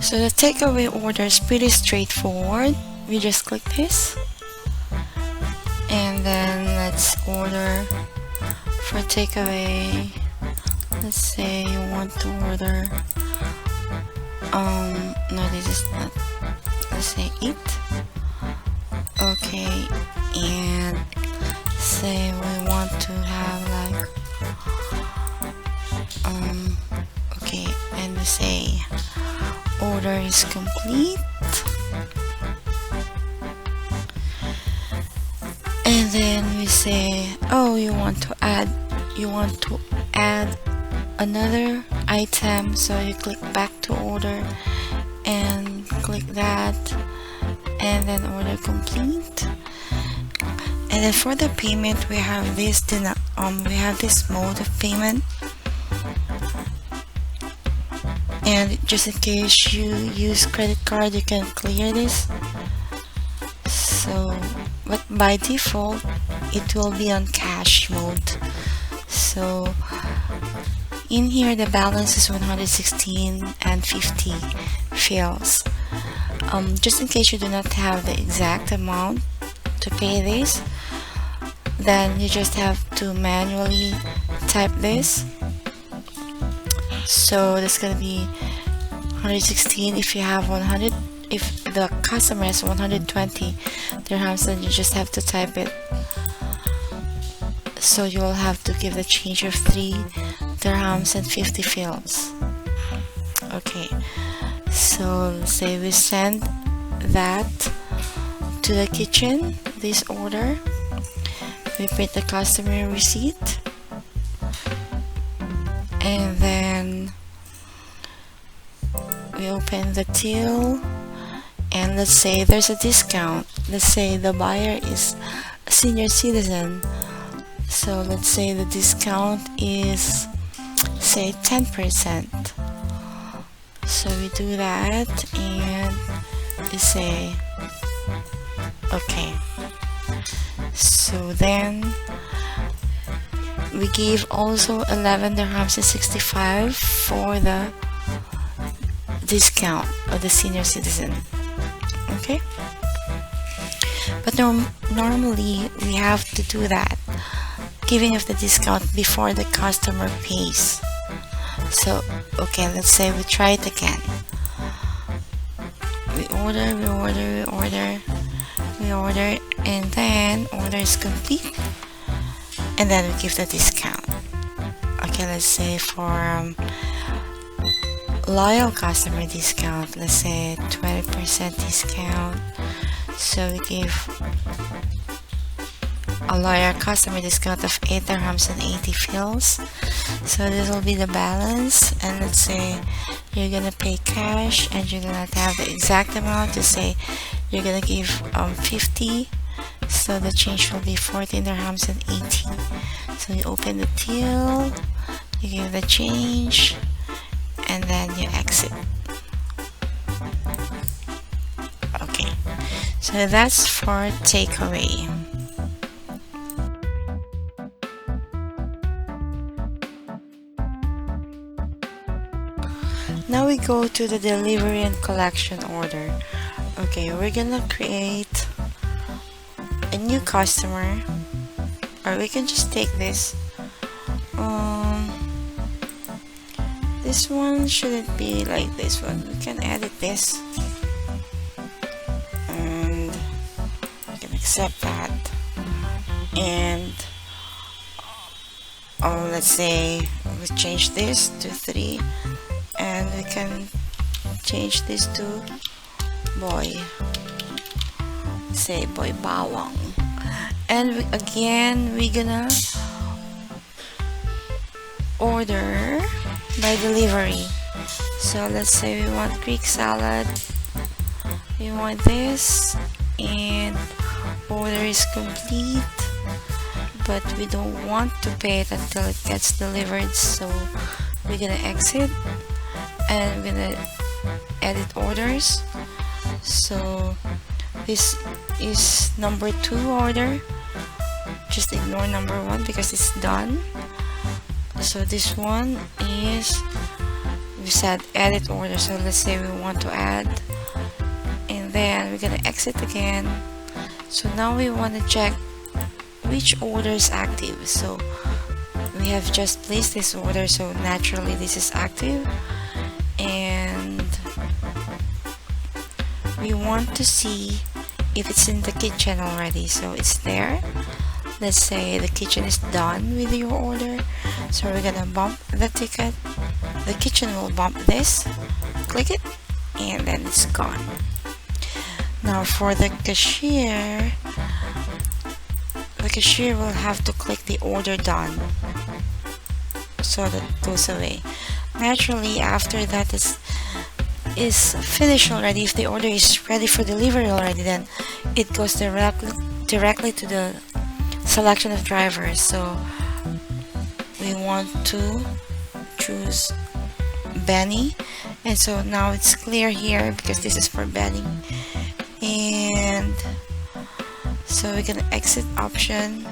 So the takeaway order is pretty straightforward. We just click this, and then let's order for takeaway. Let's say you want to order no, this is not, let's say 8. Okay, and say we want to have like okay, and we say order is complete, and then we say, oh, you want to add another item, so you click back to order and click that, and then order complete. And then for the payment, we have this mode of payment, and just in case you use credit card, you can clear this. So but by default it will be on cash mode. So in here the balance is 116 and 50 fields. Just in case you do not have the exact amount to pay this, then you just have to manually type this. So that's gonna be 116 if you have 100. If the customer has 120 dirhams, then you just have to type it. So you will have to give the change of 3 dirhams and 50 fields. Okay, so say we send that to the kitchen, this order. We print the customer receipt, and then we open the till, and let's say there's a discount. Let's say the buyer is a senior citizen, so let's say the discount is, say, 10%. So we do that and we say okay. So then we give also 11 dirhams and 65 for the discount of the senior citizen. Okay, but normally we have to do that, giving of the discount before the customer pays. So okay, let's say we try it again. We order, and then order is complete, and then we give the discount. Okay, let's say for loyal customer discount, let's say 20% discount. So we give a loyal customer discount of 8 dirhams and 80 fields. So this will be the balance, and let's say you're gonna pay cash and you're gonna have the exact amount. To say you're gonna give 50, so the change will be 14 dirhams and 80. So you open the till, you give the change, and then you exit. Okay, so that's for takeaway. Now we go to the delivery and collection order. Okay, we're gonna create a new customer, or we can just take this. This one shouldn't be like this one. We can edit this, and we can accept that. And let's say we change this to 3. And we can change this to boy, say boy bawang. And again we're gonna order by delivery. So let's say we want Greek salad, we want this, and order is complete, but we don't want to pay it until it gets delivered. So we're gonna exit, and we're gonna edit orders. So this is number 2 order. Just ignore number 1 because it's done. So this one is we said edit order, so let's say we want to add, and then we're gonna exit again. So now we want to check which order is active. So we have just placed this order, so naturally this is active, and we want to see if it's in the kitchen already. So it's there. Let's say the kitchen is done with your order, so we're gonna bump the ticket. The kitchen will bump this, click it, and then it's gone. Now for the cashier will have to click the order done, so that goes away. Naturally, after that is finished already, if the order is ready for delivery already, then it goes directly to the selection of drivers. So we want to choose Benny, and so now it's clear here because this is for Benny. And so we're gonna exit option,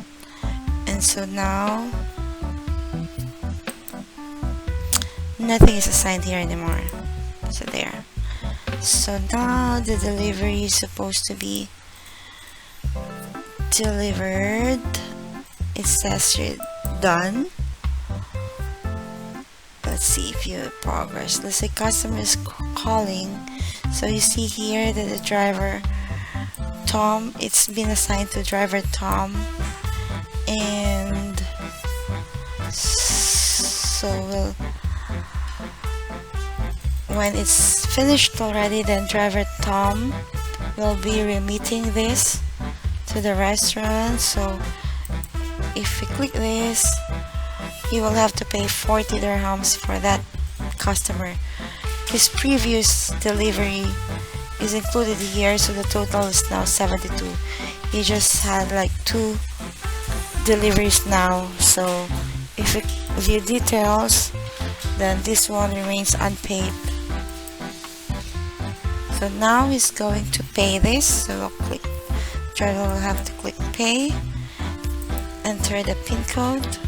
and so now nothing is assigned here anymore. So there. So now the delivery is supposed to be delivered. It says here done. Let's see if you progress. Let's say customer is calling. So you see here that the driver Tom, it's been assigned to driver Tom, and so when it's finished already, then driver Tom will be remitting this to the restaurant. So if we click this, he will have to pay 40 dirhams for that customer. His previous delivery is included here, so the total is now 72. He just had like 2 deliveries now. So if we view details, then this one remains unpaid. So now he's going to pay this, so we'll click, driver will have to click pay, enter the PIN code,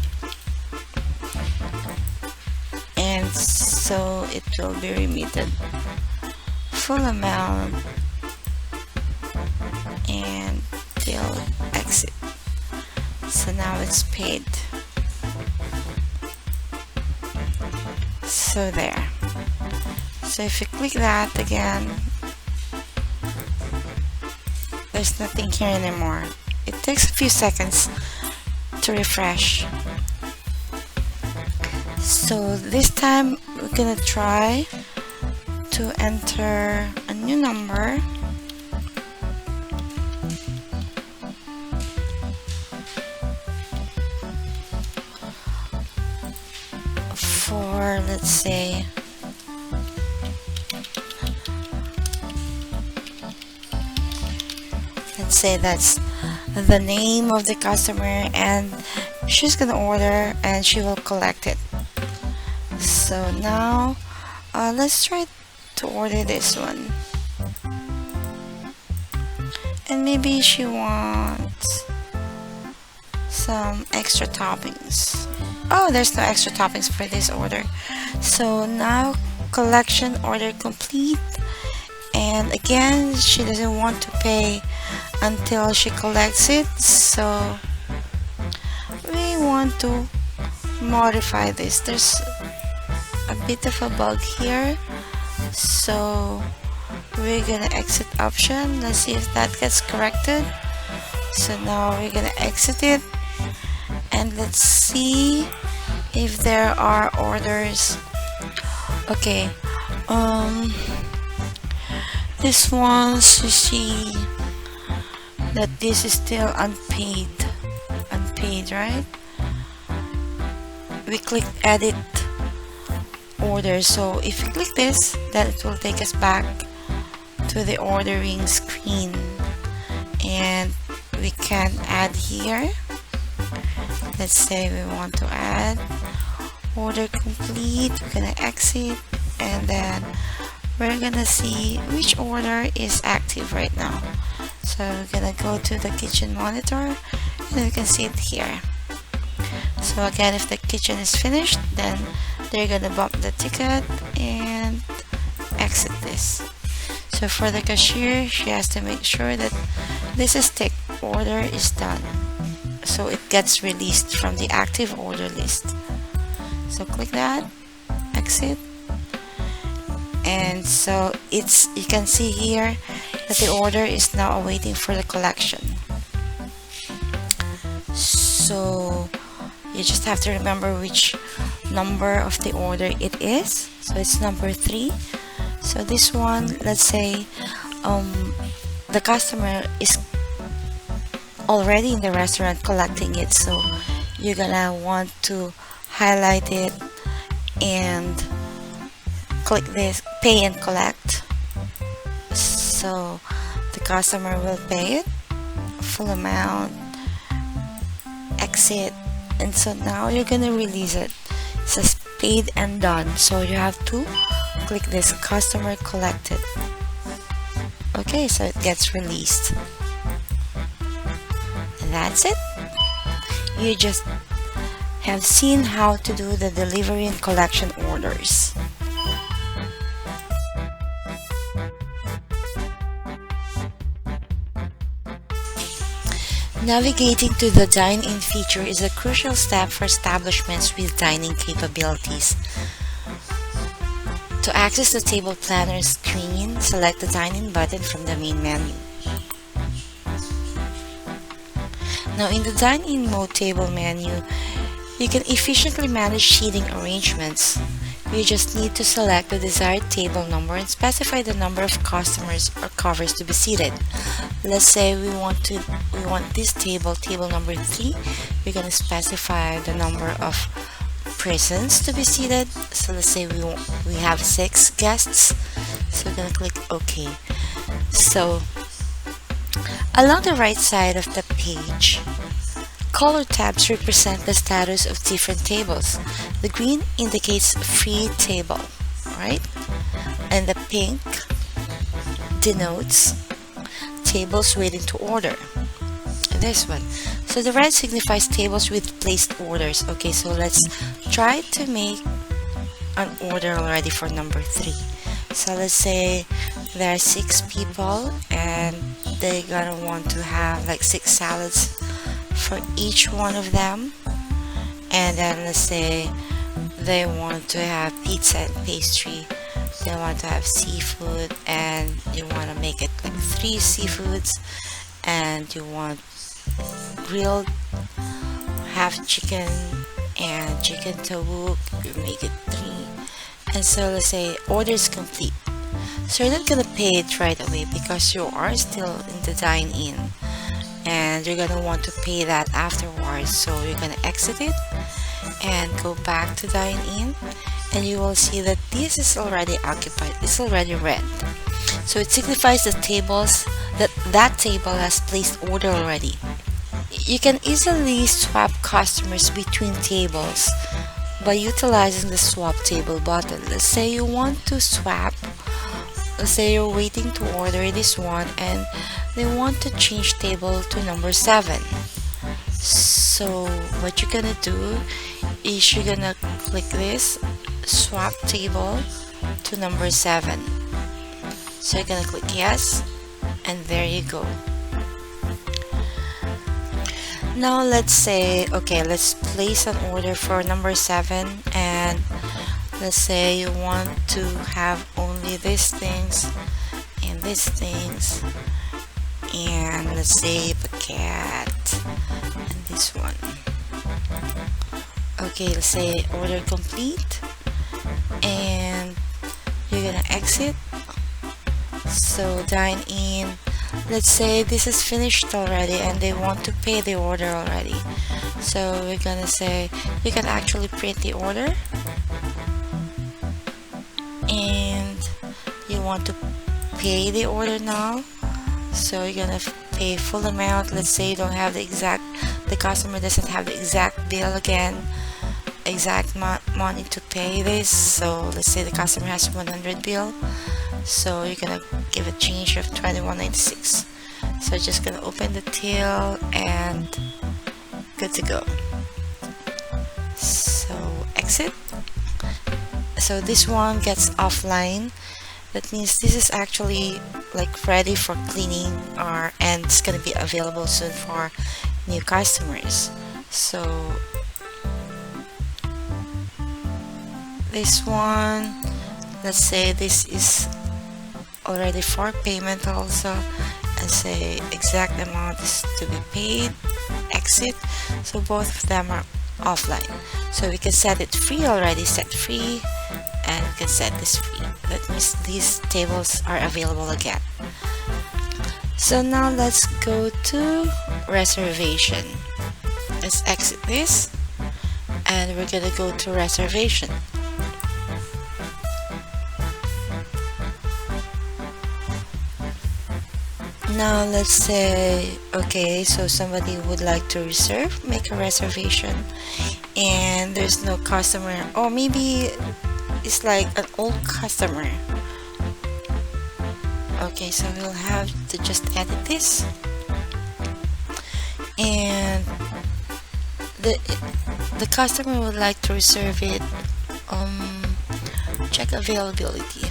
and so it will be remitted full amount, and they'll exit. So now it's paid. So there. So if you click that again, there's nothing here anymore. It takes a few seconds to refresh. So this time we're gonna try to enter a new number. For, let's say, that's the name of the customer, and she's gonna order and she will collect it. So now let's try to order this one, and maybe she wants some extra toppings. Oh, there's no extra toppings for this order. So now collection order complete, and again she doesn't want to pay until she collects it, so we want to modify this. There's a bit of a bug here, so we're gonna exit option. Let's see if that gets corrected. So now we're gonna exit it, and let's see if there are orders. Okay, this one's, you see that this is still unpaid, right? We click edit order, so if we click this, then it will take us back to the ordering screen, and we can add here. Let's say we want to add order complete. We're gonna exit, and then we're gonna see which order is active right now. So we're gonna go to the kitchen monitor, and we can see it here. So again, if the kitchen is finished, then they're gonna bump the ticket and exit this. So for the cashier, she has to make sure that this is ticked, order is done, so it gets released from the active order list. So click that, exit, and so you can see here that the order is now awaiting for the collection. So you just have to remember which number of the order it is. So it's number 3. So this one, let's say the customer is already in the restaurant collecting it, so you're gonna want to highlight it and click this pay and collect. So the customer will pay it full amount, exit, and so now you're gonna release it. It says paid and done, so you have to click this customer collected. Okay, so it gets released, and that's it. You just have seen how to do the delivery and collection orders. Navigating to the dine-in feature is a crucial step for establishments with dining capabilities. To access the table planner screen, select the dine-in button from the main menu. Now in the dine-in mode table menu, you can efficiently manage seating arrangements. You just need to select the desired table number and specify the number of customers or covers to be seated. Let's say we want this table number 3. We're going to specify the number of persons to be seated. So let's say we have 6 guests. So we're going to click OK. So along the right side of the page, color tabs represent the status of different tables. The green indicates free table, right? And the pink denotes tables waiting to order. This one. So the red signifies tables with placed orders. Okay, so let's try to make an order already for number 3. So let's say there are 6 people and they're gonna want to have like 6 salads for each one of them, and then let's say they want to have pizza and pastry, they want to have seafood, and you want to make it like 3 seafoods, and you want grilled half chicken and chicken tawuk, you make it 3, and so let's say order is complete. So you're not gonna pay it right away because you are still in the dine-in, and you're gonna want to pay that afterwards. So you're gonna exit it and go back to dine-in, and you will see that this is already occupied, it's already red. So it signifies the tables that table has placed order already. You can easily swap customers between tables by utilizing the swap table button. Let's say you want to swap. Let's say you're waiting to order this one and they want to change table to number 7. So what you're gonna do is you're gonna click this swap table to number 7. So you're gonna click yes, and there you go. Now let's say, okay, let's place an order for number 7, and let's say you want to have only these things and these things, and let's say packet and this one. Okay, let's say order complete, and you're gonna exit. So dine in. Let's say this is finished already and they want to pay the order already. So we're gonna say you can actually print the order, and you want to pay the order now. So you're gonna pay full amount. Let's say you don't have the customer doesn't have the exact bill again, exact money to pay this. So let's say the customer has 100 bill, so you're gonna give a change of 21.96. So just gonna open the till and good to go. So exit, So this one gets offline. That means this is actually like ready for cleaning, or and it's gonna be available soon for new customers. So this one, let's say this is already for payment also, and say exact amount is to be paid, exit. So both of them are offline. So we can set it free, already set free, and we can set this free. That means these tables are available again. So now let's go to reservation. Let's exit this, and we're gonna go to reservation. Now let's say, okay, so somebody would like to reserve, make a reservation, and there's no customer, or maybe it's like an old customer. Okay, so we'll have to just edit this, and the the customer would like to reserve it. Check availability.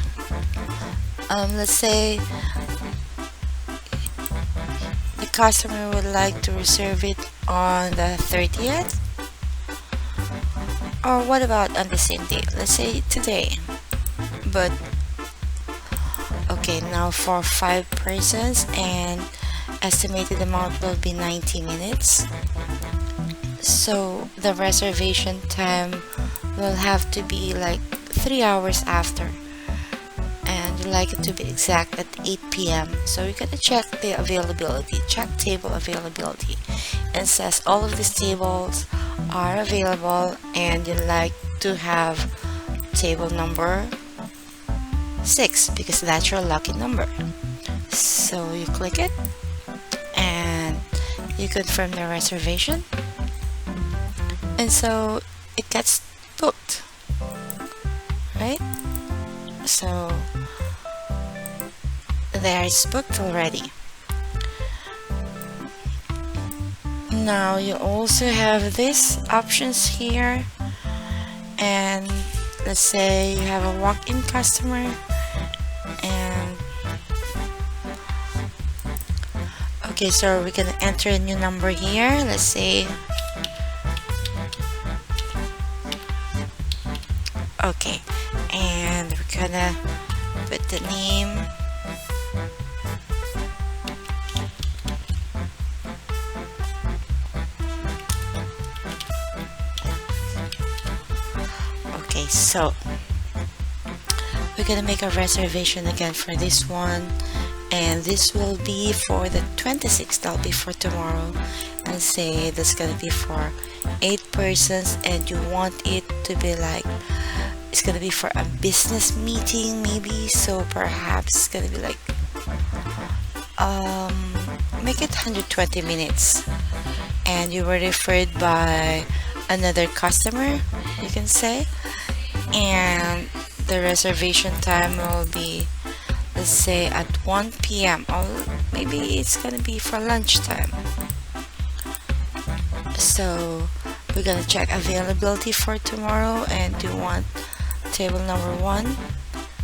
Let's say the customer would like to reserve it on the 30th, or what about on the same day? Let's say today. But okay, now for 5 persons, and estimated amount will be 90 minutes. So the reservation time will have to be like 3 hours after, and we like it to be exact at 8 p.m. So we're gonna check the availability, check table availability, and says all of these tables are available, and you like to have table number 6 because that's your lucky number. So you click it, and you confirm the reservation, and so it gets booked, right? So there, it's booked already. Now you also have these options here, and let's say you have a walk-in customer, and okay, so we're gonna enter a new number here. Let's say, okay, and we're gonna put the name. Okay, so we're gonna make a reservation again for this one, and this will be for the 26th. That'll be for tomorrow, and say that's gonna be for 8 persons, and you want it to be like, it's gonna be for a business meeting maybe, so perhaps it's gonna be like make it 120 minutes, and you were referred by another customer, you can say, and the reservation time will be, let's say, at 1 p.m. or maybe it's gonna be for lunchtime. So we're gonna check availability for tomorrow, and you want table number 1.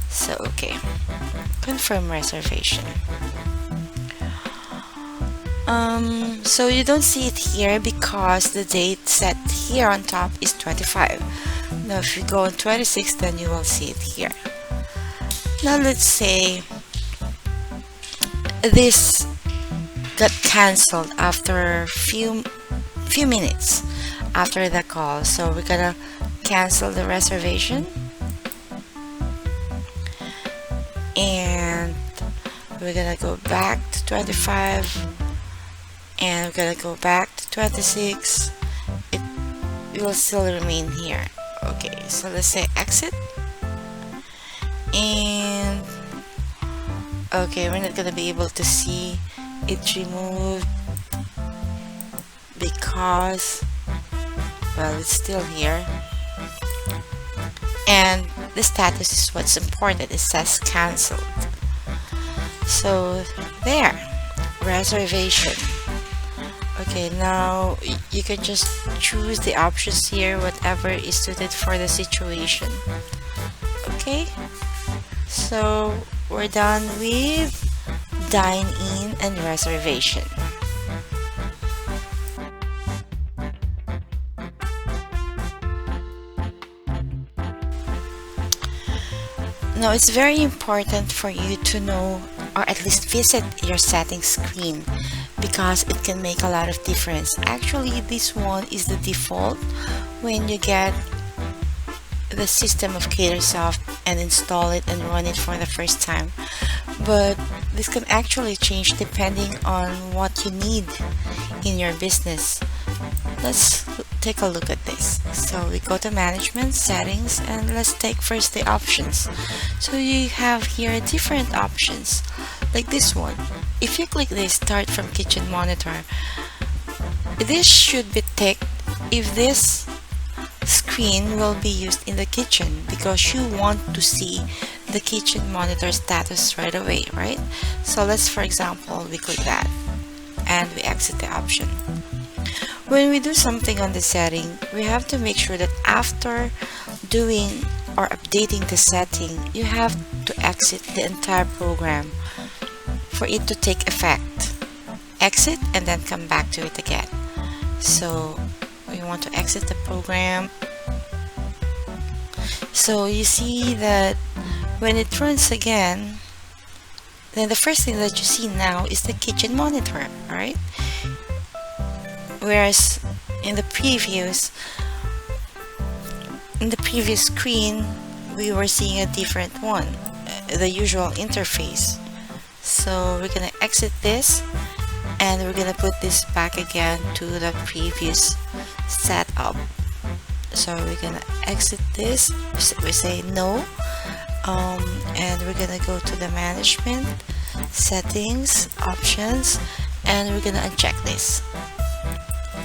So okay, confirm reservation. So you don't see it here because the date set here on top is 25. Now if you go on 26, then you will see it here. Now let's say this got cancelled after few minutes after the call, so we're gonna cancel the reservation, and we're gonna go back to 25, and we're gonna go back to 26. It will still remain here. Okay, so let's say exit, and okay, we're not gonna be able to see it removed because, well, it's still here, and the status is what's important. It says cancelled. So there, reservation. Okay, now you can just choose the options here, whatever is suited for the situation. Okay, so we're done with dine-in and reservation. Now it's very important for you to know or at least visit your settings screen because it can make a lot of difference. Actually, this one is the default when you get the system of Catersoft and install it and run it for the first time. But this can actually change depending on what you need in your business. Let's take a look at this. So we go to management settings and let's take first the options. So you have here different options like this one. If you click this start from kitchen monitor, this should be ticked if this screen will be used in the kitchen because you want to see the kitchen monitor status right away, right? So let's, for example, we click that and we exit the option. When we do something on the setting, we have to make sure that after doing or updating the setting, you have to exit the entire program for it to take effect. Exit and then come back to it again. So we want to exit the program. So you see that when it runs again, then the first thing that you see now is the kitchen monitor, right? Whereas in the previous screen we were seeing a different one, the usual interface. So we're gonna exit this and we're gonna put this back again to the previous setup. So we're gonna exit this, we say no, and we're gonna go to the management settings options and we're gonna uncheck this,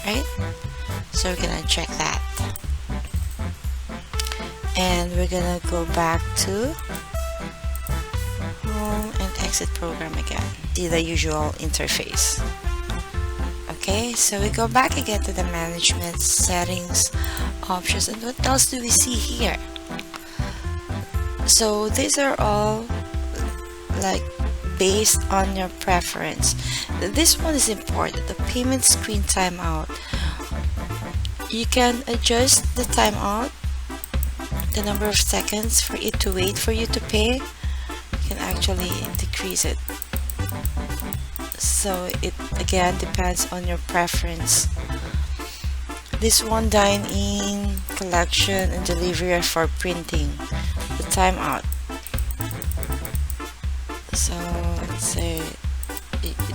right? So we're gonna uncheck that and we're gonna go back to home and exit program again. See the usual interface. Okay, so we go back again to the management settings options, and what else do we see here? So these are all like based on your preference. This one is important, the payment screen timeout. You can adjust the timeout, the number of seconds for it to wait for you to pay. You can actually decrease it. So it again depends on your preference. This one, dine-in, collection, and delivery are for printing. The timeout. So let's say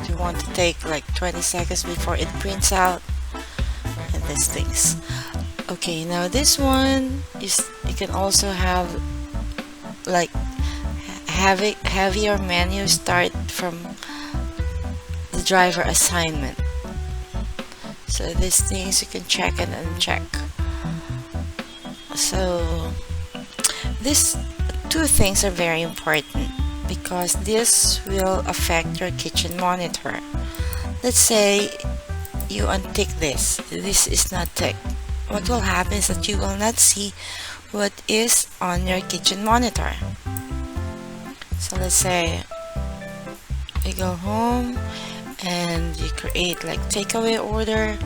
you want to take like 20 seconds before it prints out, and these things. Okay, now this one is, you can also have like have your menu start from the driver assignment. So these things you can check and uncheck. So these two things are very important because this will affect your kitchen monitor. Let's say you untick this. This is not ticked. What will happen is that you will not see what is on your kitchen monitor. So let's say you go home and you create like takeaway order,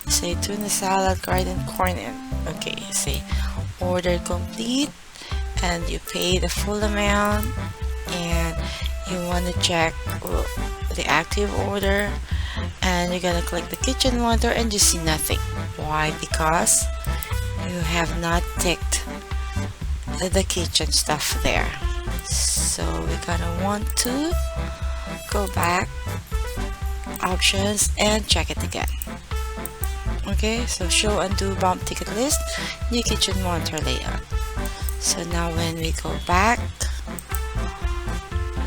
say tuna salad, garden corn, and okay, say order complete, and you pay the full amount, and you want to check the active order, and you're gonna click the kitchen monitor and you see nothing. Why? Because you have not ticked the kitchen stuff there. So we're gonna want to go back, options, and check it again. Okay, so show undo bump ticket list, new kitchen monitor layout. So now when we go back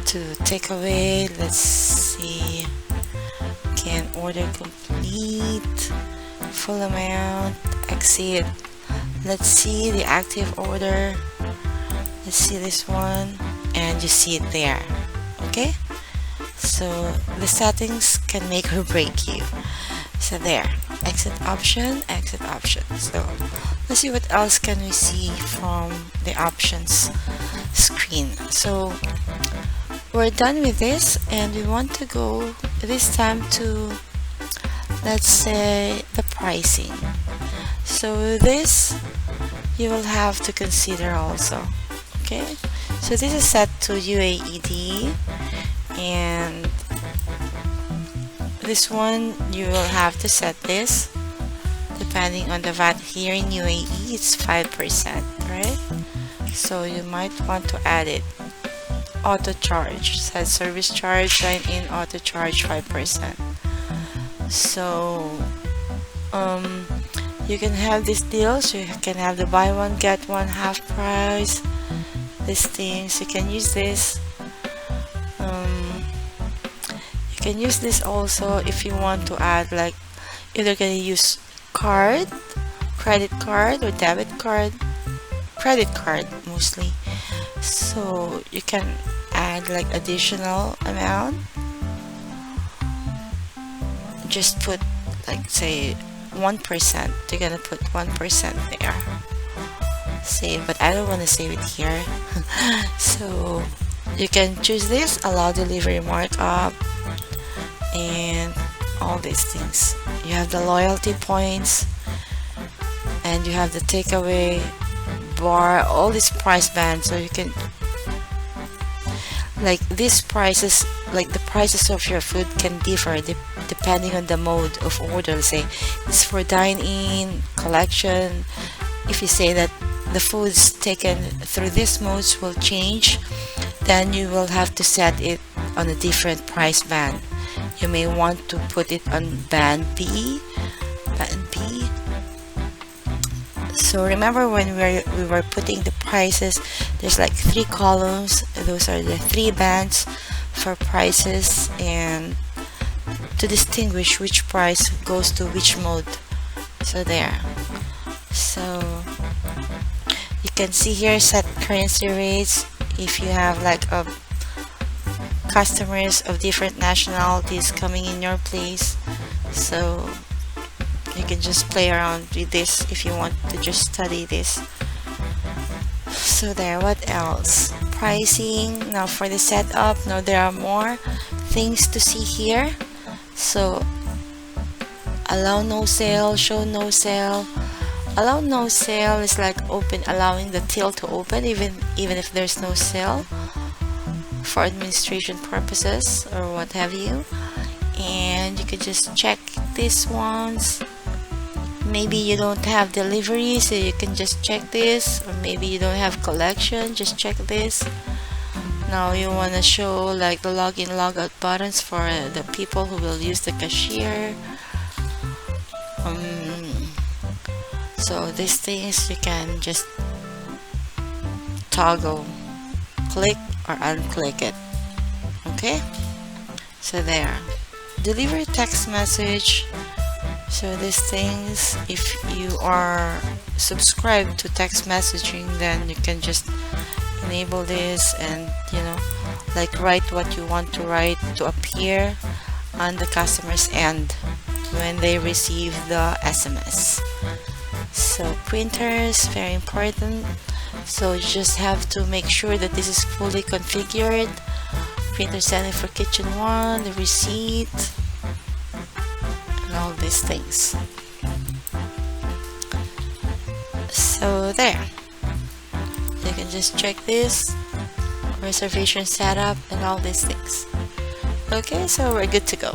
to takeaway, let's see, can order complete, full amount, exit. Let's see the active order. Let's see this one, and you see it there. Okay, so the settings can make or break you. So there, exit option, exit option. So let's see what else can we see from the options screen. So we're done with this and we want to go this time to, let's say, the pricing. So this you will have to consider also. Okay, so this is set to UAED, and this one you will have to set this depending on the VAT. Here in UAE it's 5%, right? So you might want to add it. Auto charge, set service charge, dine in, auto charge 5%. So you can have this deal, so you can have the buy one get one half price, these things. You can use this. You can use this also if you want to add, like, if they're gonna use card, credit card or debit card, credit card mostly. So you can add like additional amount. Just put, like, say 1%. They're gonna put 1% there. Save, but I don't want to save it here. So you can choose this, allow delivery markup, and all these things. You have the loyalty points, and you have the takeaway bar, all these price bands. So you can, like, these prices, like the prices of your food can differ depending on the mode of order. Let's say it's for dine-in, collection. If you say that the foods taken through these modes will change, then you will have to set it on a different price band. You may want to put it on band B. So remember when we were putting the prices, there's like 3 columns. Those are the 3 bands for prices, and to distinguish which price goes to which mode. So there. So you can see here, set currency rates. If you have like customers of different nationalities coming in your place, so you can just play around with this if you want to just study this. So there, what else? Pricing. Now for the setup, now there are more things to see here. So allow no sale, show no sale. Allow no sale is like allowing the till to open even if there's no sale, for administration purposes or what have you. And you could just check these ones. Maybe you don't have delivery, so you can just check this, or maybe you don't have collection, just check this. Now you want to show like the login logout buttons for the people who will use the cashier. So these things you can just toggle, click or unclick it. Okay, so there. Deliver text message. So these things, if you are subscribed to text messaging, then you can just enable this and, you know, like write what you want to write to appear on the customer's end when they receive the SMS. So printers, very important. So you just have to make sure that this is fully configured. Printer setting for kitchen 1, the receipt, and all these things. So there, you can just check this, reservation setup, and all these things. Okay, so we're good to go.